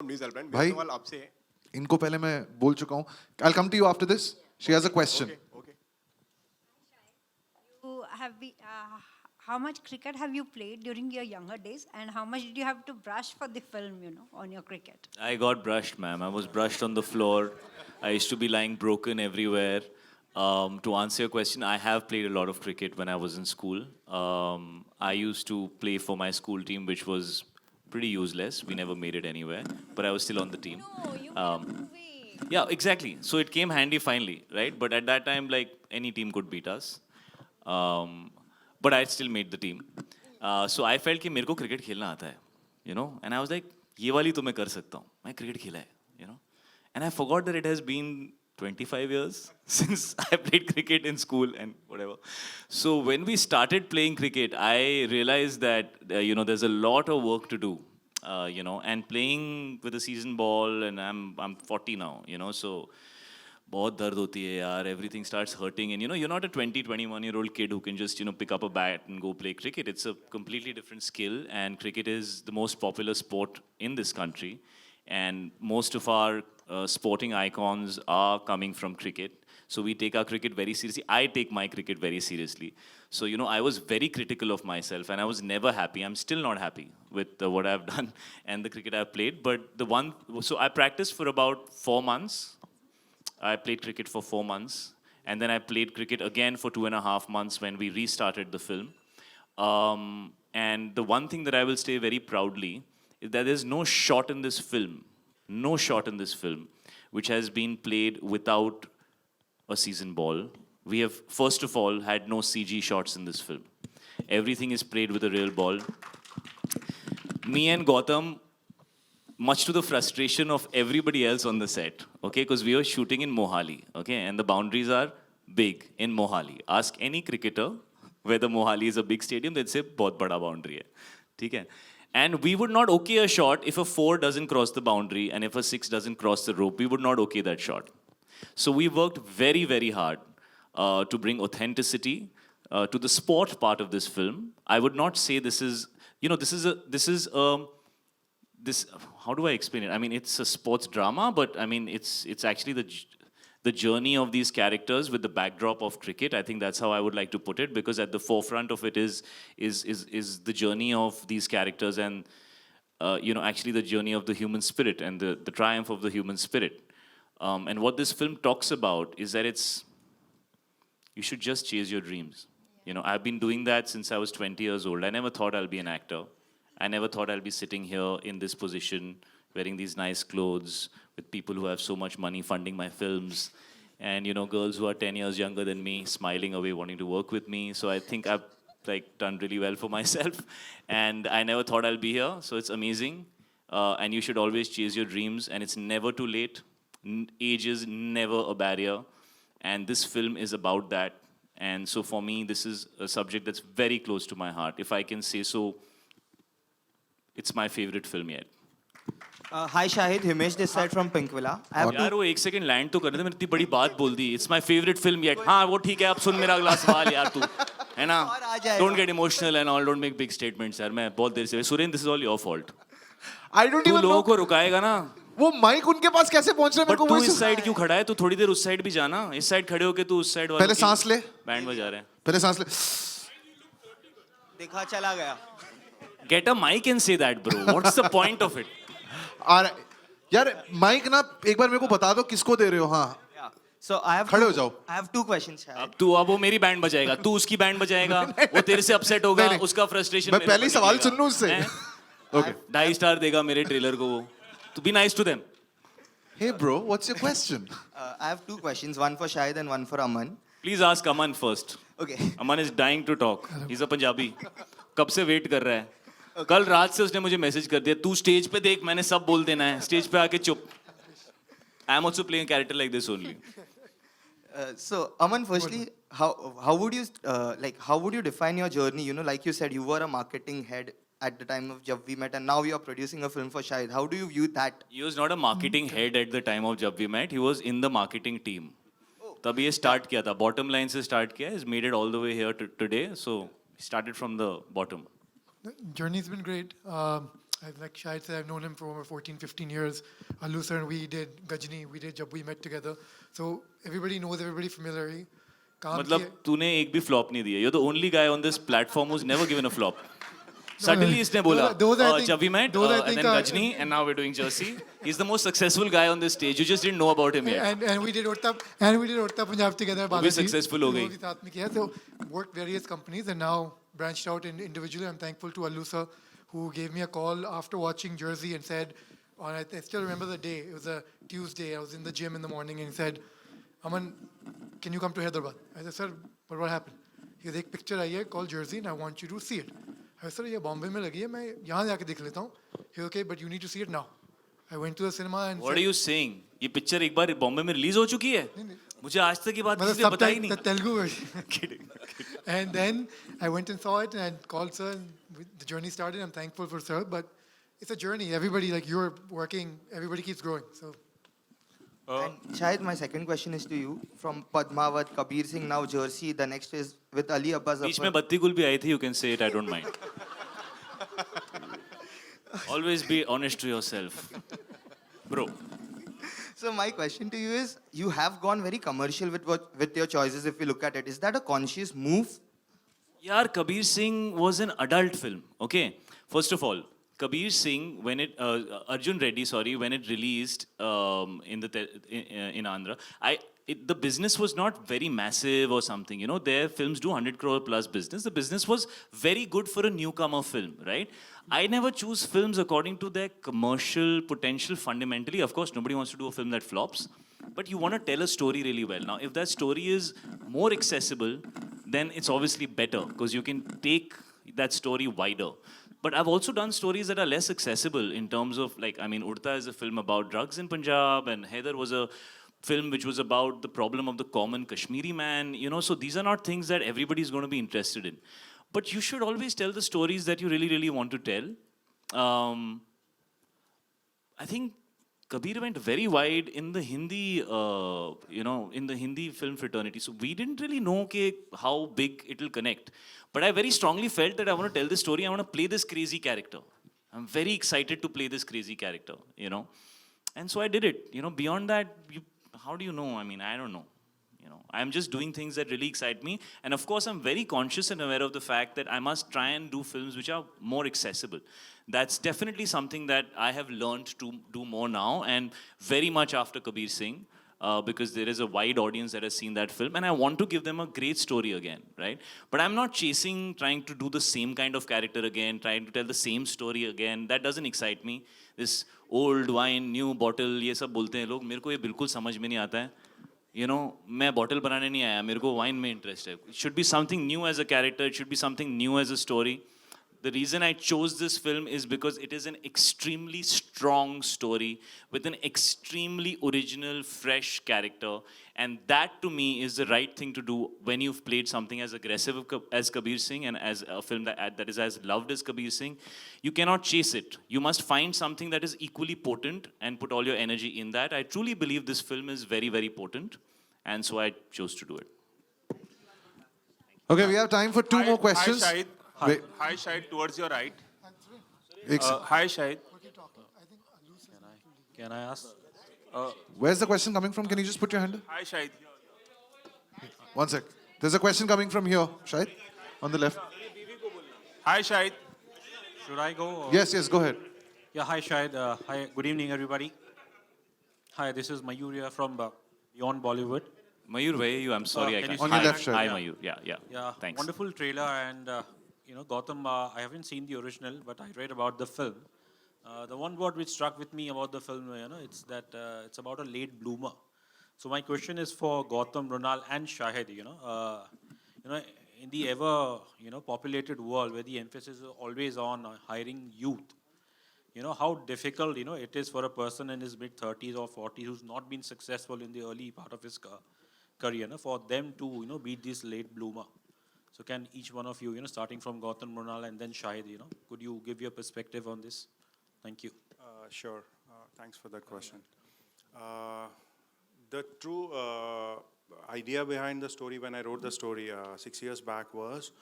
भाई सवाल आपसे है। इनको पहले मैं बोल चुका हूँ. I'll come to you after this. She has a question. Okay. You have been, how much cricket have you played during your younger days, and how much did you have to brush for the film, on your cricket? I got brushed, ma'am. I was brushed on the floor. I used to be lying broken everywhere. To answer your question, I have played a lot of cricket when I was in school. I used to play for my school team, which was pretty useless. We never made it anywhere, but I was still on the team. No, you made Um, a movie. Yeah, exactly. So it came handy finally, right? But at that time, like any team could beat us. But I still made the team. So I felt कि मेरे को cricket खेलना आता है, and I was like, ये वाली तो मैं कर सकता हूँ. मैं cricket खेला है, and I forgot that it has been 25 years since I played cricket in school and whatever. So when we started playing cricket, I realized that there's a lot of work to do. And playing with a season ball, and I'm 40 now, so बहुत दर्द होती है यार. Everything starts hurting, and you're not a 21-year-old kid who can just pick up a bat and go play cricket. It's a completely different skill, and cricket is the most popular sport in this country, and most of our sporting icons are coming from cricket. So we take our cricket very seriously. I take my cricket very seriously. So, I was very critical of myself, and I was never happy. I'm still not happy with what I've done and the cricket I've played. But so I practiced for about 4 months. I played cricket for 4 months. And then I played cricket again for 2.5 months when we restarted the film. And the one thing that I will say very proudly is that there's no shot in this film, which has been played without a season ball. We have, first of all, had no CG shots in this film. Everything is played with a real ball. Me and Gautam, much to the frustration of everybody else on the set, okay, because we were shooting in Mohali, okay, and the boundaries are big in Mohali. Ask any cricketer whether Mohali is a big stadium, they'd say, बहुत बड़ा boundary है, ठीक है? And we would not okay a shot if a 4 doesn't cross the boundary and if a 6 doesn't cross the rope. We would not okay that shot. So we worked very, very hard to bring authenticity to the sport part of this film. I would not say this is, how do I explain it? I mean, it's a sports drama, but I mean, it's actually the journey of these characters with the backdrop of cricket. I think that's how I would like to put it, because at the forefront of it is the journey of these characters, and actually the journey of the human spirit and the triumph of the human spirit. And what this film talks about is that you should just chase your dreams. I've been doing that since I was 20 years old. I never thought I'll be an actor. I never thought I'll be sitting here in this position, wearing these nice clothes, with people who have so much money funding my films, and girls who are 10 years younger than me, smiling away, wanting to work with me. So I think I've done really well for myself, and I never thought I'll be here. So it's amazing, and you should always chase your dreams, and it's never too late. Age is never a barrier, and this film is about that. And so for me, this is a subject that's very close to my heart. If I can say so, it's my favorite film yet. Hi Shahid, Himesh this side from Pinkvilla. I have यार वो एक second land तो करने दे. मैंने इतनी बड़ी बात बोल दी. It's my favorite film yet. हाँ वो ठीक है. अब सुन मेरा अगला सवाल यार तू, है ना? Don't get emotional and all. Don't make big statements यार. मैं बहुत देर से. Suren, this is all your fault. I don't तू even लोगों know. को रुकाएगा ना. वो माइक उनके पास कैसे पहुंच रहा है मेरे बट को तू वही इस साइड क्यों खड़ा है? तू थोड़ी देर उस साइड भी जाना. इस साइड खड़े होके तू उस साइड वाले पहले सांस ले. बैंड बजा रहे हैं. पहले सांस ले. देखा चला गया. Get a mic and say that, bro. What's the point of it? और यार माइक ना एक बार मेरे को बता दो किसको दे रहे हो. हाँ Yeah. So I have खड़े हो जाओ. I have two questions. Shahid. अब वो मेरी बैंड बजाएगा, तू उसकी बैंड बजाएगा, वो तेरे से अपसेट होगा, नहीं, नहीं. उसका फ्रस्ट्रेशन मैं पहले ही सवाल सुन लूं उससे. Okay. 2.5 स्टार देगा मेरे ट्रेलर को वो. तो be nice to them. Hey bro, what's your question? I have two questions, one for Shahid and one for Aman. Please ask Aman first. Okay. Aman is dying to talk. He is a Punjabi. कब से wait कर रहा है. कल रात से उसने मुझे मैसेज कर दिया, तू स्टेज पे देख, मैंने सब बोल देना है, स्टेज पे आके चुप. I am also playing character like this only. So Aman, firstly, how would you define your journey? Like you said, you were a marketing head at the time of Jab We Met, and now you are producing a film for Shahid. How do you view that? He was not a marketing head at the time of Jab We Met. He was in the marketing team. तब ये start किया था. Bottom line से start किया. He's made it all the way here today. So he started from the bottom. The journey's been great. Like Shahid said, I've known him for over 14, 15 years. Allu sir and we did Gajni, we did Jab We Met together. So everybody knows, everybody familiar. काम मतलब किए- तूने एक भी flop नहीं दिया. You're the only guy on this platform who's never given a flop. Suddenly इसने बोला, Those I think- जब we met, those I and think then are- Gajni, and now we're doing Jersey. He's the most successful guy on this stage. You just didn't know about him yet. and we did Urta Punjab together. वो भी Balaji. successful हो वो गई. भी साथ में किया. So worked various companies and now branched out individually. I'm thankful to Allu sir who gave me a call after watching Jersey and said, I still remember the day. It was a Tuesday. I was in the gym in the morning and he said, Aman, can you come to Hyderabad? I said, sir, but what happened? He said, एक picture आई है called Jersey and I want you to see it. I said, sir, ये बॉम्बे में लगी है, मैं यहाँ जाके देख लेता हूँ. He said, okay, but you need to see it now. I went to the cinema and What said, are you saying? ये पिक्चर एक बार बॉम्बे में रिलीज हो चुकी है? मुझे आज तक ये बात मतलब किसी ने बताई the नहीं. Telugu version. Kidding. And then I went and saw it and I called sir and the journey started. I'm thankful for sir, but it's a journey. Everybody, like you're working, everybody keeps growing. So And Shahid, my second question is to you. From Padmavat, Kabir Singh, now Jersey. The next is with Ali Abbas बीच में Zafar. बत्ती गुल भी आई थी. You can say it. I don't mind. Always be honest to yourself, bro. So my question to you is, you have gone very commercial with your choices. If you look at it, is that a conscious move? यार Kabir Singh was an adult film. Okay, first of all, Kabir Singh, when it Arjun Reddy, sorry, when it released in Andhra, the business was not very massive or something. You know, their films do 100 crore plus business. The business was very good for a newcomer film, right? I never choose films according to their commercial potential fundamentally. Of course, nobody wants to do a film that flops. But you want to tell a story really well. Now, if that story is more accessible, then it's obviously better because you can take that story wider. But I've also done stories that are less accessible in terms of, like, I mean, Urta is a film about drugs in Punjab, and Haider was a film which was about the problem of the common Kashmiri man, you know, so these are not things that everybody's going to be interested in. But you should always tell the stories that you really, really want to tell. I think Kabir went very wide in the Hindi, in the Hindi film fraternity. So we didn't really know how big it will connect. But I very strongly felt that I want to tell this story. I want to play this crazy character. I'm very excited to play this crazy character, you know. And so I did it. You know, beyond that, how do you know? I mean, I don't know. You know, I'm just doing things that really excite me. And of course, I'm very conscious and aware of the fact that I must try and do films which are more accessible. That's definitely something that I have learned to do more now, and very much after Kabir Singh, because there is a wide audience that has seen that film, and I want to give them a great story again, right? But I'm not trying to do the same kind of character again, trying to tell the same story again. That doesn't excite me. This old wine, new bottle, ये सब बोलते हैं लोग, मेरे को ये बिल्कुल समझ में नहीं आता है. You know, मैं bottle बनाने नहीं आया, मेरे को wine में interest है. It should be something new as a character. It should be something new as a story. The reason I chose this film is because it is an extremely strong story with an extremely original, fresh character. And that to me is the right thing to do when you've played something as aggressive as Kabir Singh and as a film that is as loved as Kabir Singh. You cannot chase it. You must find something that is equally potent and put all your energy in that. I truly believe this film is very, very potent. And so I chose to do it. Okay, we have time for two more questions. Hi, Shahid. Wait. Hi, Shahid, towards your right. एक sec. Hi, Shahid. Can I ask? Where's the question coming from? Can you just put your hand up? Hi, Shahid. One sec. There's a question coming from here, Shahid, on the left. Hi, Shahid. Should I go? or- Yes, go ahead. Yeah, hi, Shahid. Hi, good evening, everybody. Hi, this is Mayur from Beyond Bollywood. Mayur, where are you? I'm sorry, I can you can't. see On your my left hand? side. Hi, Mayur. Yeah. Yeah, Thanks. wonderful trailer. And, Gautam, I haven't seen the original, but I read about the film. The one word which struck with me about the film, it's that it's about a late bloomer. So my question is for Gautam, Runal, and Shahid. In the ever populated world where the emphasis is always on hiring youth, how difficult it is for a person in his mid 30s or 40s who's not been successful in the early part of his career, for them to be this late bloomer. So can each one of you, starting from Gautam, Mronal, and then Shahid, could you give your perspective on this? Thank you. Sure. Thanks for that question. The true idea behind the story when I wrote the story 6 years back was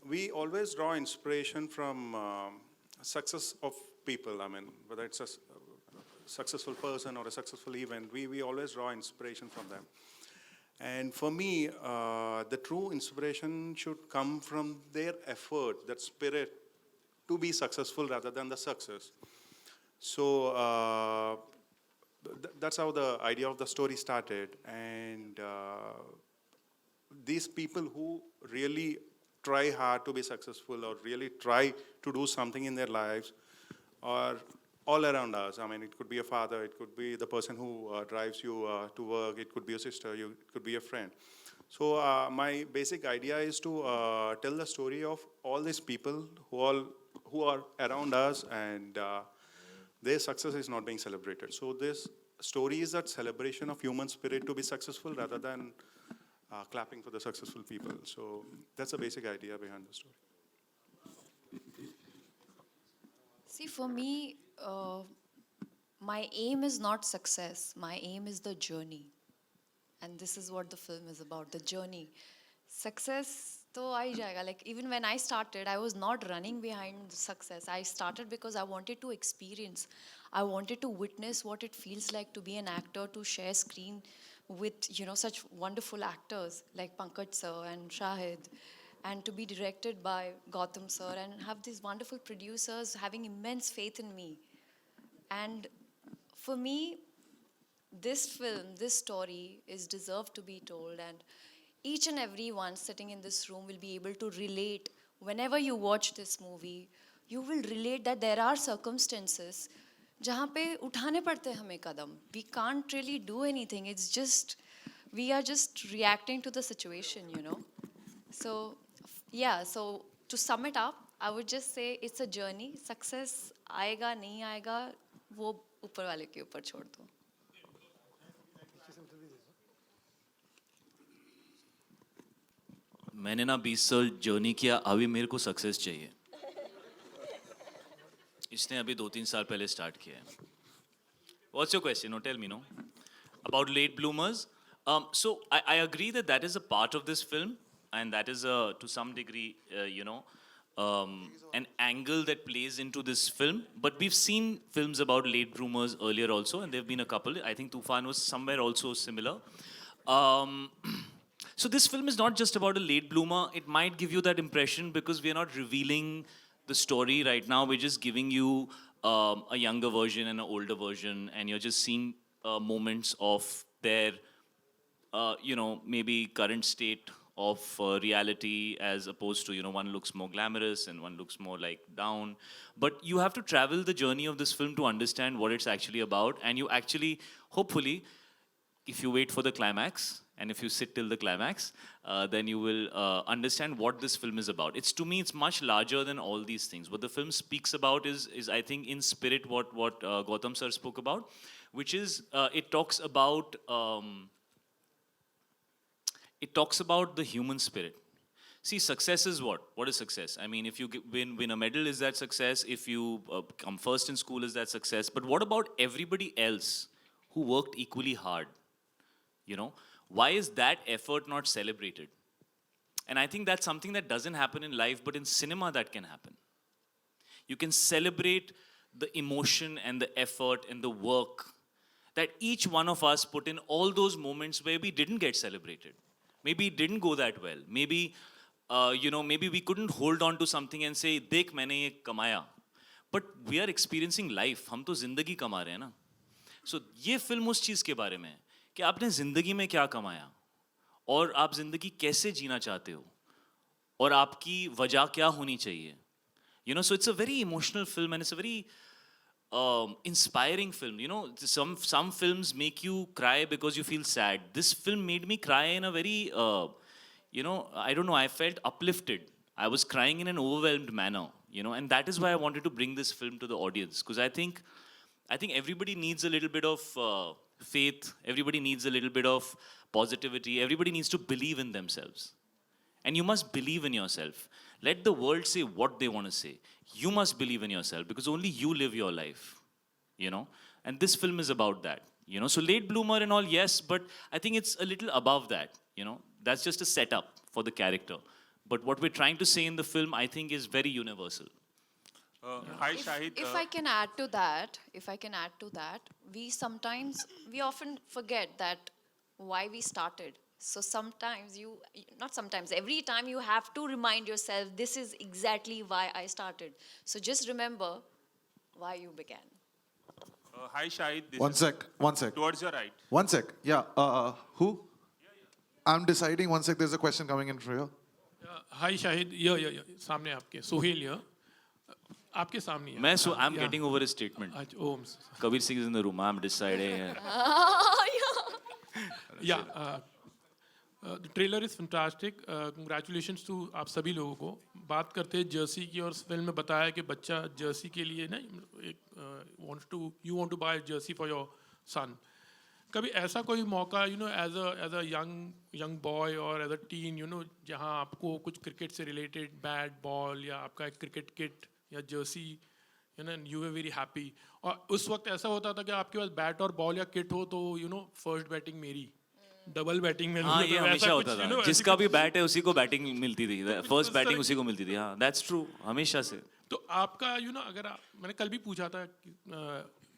we always draw inspiration from success of people. I mean, whether it's a successful person or a successful event, we always draw inspiration from them. And for me, the true inspiration should come from their effort, that spirit to be successful rather than the success. So that's how the idea of the story started. And these people who really try hard to be successful or really try to do something in their lives are all around us. I mean, it could be a father, it could be the person who drives you to work, it could be a sister, it could be a friend. So my basic idea is to tell the story of all these people who are around us, and their success is not being celebrated. So this story is that celebration of human spirit to be successful rather than clapping for the successful people. So that's the basic idea behind the story. See, for me, my aim is not success. My aim is the journey. And this is what the film is about, the journey. Success, to aa hi jayega. Like, even when I started, I was not running behind success. I started because I wanted to experience. I wanted to witness what it feels like to be an actor, to share screen with, such wonderful actors like Pankaj sir and Shahid, and to be directed by Gautam sir, and have these wonderful producers having immense faith in me. And for me, this film, this story is deserved to be told, and each and every one sitting in this room will be able to relate. Whenever you watch this movie, you will relate that there are circumstances जहाँ पे उठाने पड़ते हैं हमें कदम. We can't really do anything. It's just, we are just reacting to the situation, So, yeah, so to sum it up, I would just say it's a journey. Success आएगा नहीं आएगा वो ऊपर वाले के ऊपर छोड़ दो. मैंने ना 20 साल जर्नी किया, अभी मेरे को सक्सेस चाहिए. इसने अभी 2-3 साल पहले स्टार्ट किया है. What's your question? No, tell me, no? About late bloomers? So I agree that is a part of this film, and that is to some degree, an angle that plays into this film. But we've seen films about late bloomers earlier also, and there have been a couple. I think Tufan was somewhere also similar. So this film is not just about a late bloomer. It might give you that impression because we are not revealing the story right now. We're just giving you a younger version and an older version, and you're just seeing moments of their, maybe current state of reality, as opposed to, one looks more glamorous and one looks more like down. But you have to travel the journey of this film to understand what it's actually about, and you actually, hopefully, if you wait for the climax, and if you sit till the climax, then you will understand what this film is about. To me, it's much larger than all these things. What the film speaks about is I think, in spirit, what Gautam sir spoke about, which is it talks about the human spirit. See, success is what? What is success? I mean, if you win a medal, is that success? If you come first in school, is that success? But what about everybody else who worked equally hard? Why is that effort not celebrated? And I think that's something that doesn't happen in life, but in cinema that can happen. You can celebrate the emotion and the effort and the work that each one of us put in all those moments where we didn't get celebrated. Maybe it didn't go that well. Maybe, maybe we couldn't hold on to something and say, "Dekh, maine ye kamaya." But we are experiencing life. हम तो जिंदगी कमा रहे हैं ना. So ये film उस चीज़ के बारे में है कि आपने ज़िंदगी में क्या कमाया और आप ज़िंदगी कैसे जीना चाहते हो और आपकी वजह क्या होनी चाहिए. So it's a very emotional film, and it's a very inspiring film. Some films make you cry because you feel sad. This film made me cry in a very, I don't know, I felt uplifted. I was crying in an overwhelmed manner, and that is why I wanted to bring this film to the audience, because I think everybody needs a little bit of faith. Everybody needs a little bit of positivity. Everybody needs to believe in themselves. And you must believe in yourself. Let the world say what they want to say. You must believe in yourself, because only you live your life, And this film is about that, So late bloomer and all, yes, but I think it's a little above that, That's just a setup for the character. But what we're trying to say in the film, I think, is very universal. Hi, Shahid. If I can add to that, we often forget that why we started. So sometimes not sometimes, every time you have to remind yourself, this is exactly why I started. So just remember why you began. Hi, Shahid. This One is sec, one sec. Towards your right. One sec. Yeah. Who? I'm deciding. One sec. There's a question coming in for you. हाय शाहिद ये सामने आपके सोहेल ये आपके सामने है। I'm Yeah. getting over his statement. अच्छा, oh, Kabir Singh is in the room. I'm deciding. yeah, the trailer is fantastic. Congratulations to आप सभी लोगों को। बात करते हैं जर्सी की और फिल्म में बताया कि बच्चा जर्सी के लिए ना एक you want to buy a jersey for your son. कभी ऐसा कोई मौका as a young boy और as a teen जहाँ आपको कुछ क्रिकेट से रिलेटेड बैट बॉल या आपका एक क्रिकेट किट या Jersey you were very happy और उस वक्त ऐसा होता था कि आपके पास बैट और बॉल या किट हो तो फर्स्ट बैटिंग मेरी डबल बैटिंग में हाँ, ये हमेशा होता था। जिसका भी बैट है उसी को बैटिंग मिलती थी, फर्स्ट बैटिंग उसी को मिलती थी। हाँ, दैट्स ट्रू, हमेशा से। तो आपका अगर मैंने कल भी पूछा था कि,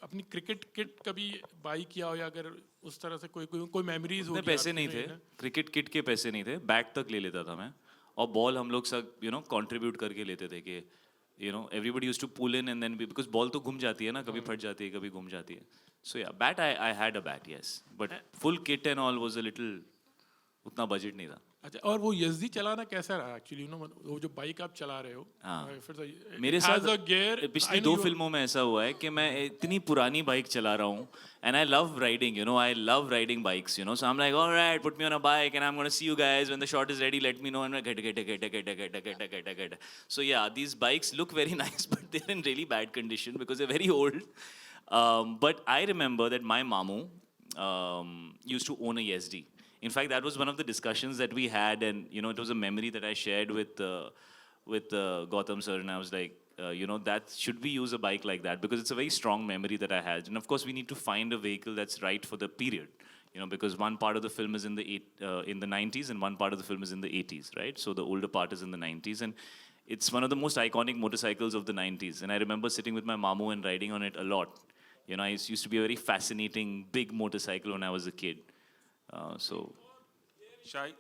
अपनी क्रिकेट किट कभी बाई किया हो या अगर उस तरह से कोई मेमोरीज हो। पैसे नहीं थे, क्रिकेट किट के पैसे नहीं थे, बैट तक ले लेता था मैं और बॉल हम लोग सब कंट्रीब्यूट करके लेते थे कि everybody used to pull in and then because ball तो घूम जाती है ना, कभी फट जाती है कभी घूम जाती है। So yeah, bat I had a bat, yes, but full kit and all was a little, उतना बजट नहीं था। अच्छा, और वो यजदी चलाना कैसा रहा एक्चुअली वो जो बाइक आप चला रहे हो। हाँ, फिर मेरे साथ गियर पिछली 2 फिल्मों में ऐसा हुआ है कि मैं इतनी पुरानी बाइक चला रहा हूँ and I love riding, I love riding bikes, so I'm like, all right, put me on a bike and I'm going to see you guys when the shot is ready, let me know, and I get. So yeah, these bikes look very nice but they're in really bad condition because they're very old. But I remember that my mamu used to own a YSD. In fact, that was one of the discussions that we had, and it was a memory that I shared with Gautam sir, and I was like, that should we use a bike like that, because it's a very strong memory that I had, and of course we need to find a vehicle that's right for the period, because one part of the film is in the 90s and one part of the film is in the 80s, right? So the older part is in the 90s, and it's one of the most iconic motorcycles of the 90s, and I remember sitting with my mamu and riding on it a lot. It used to be a very fascinating big motorcycle when I was a kid. So Shahid,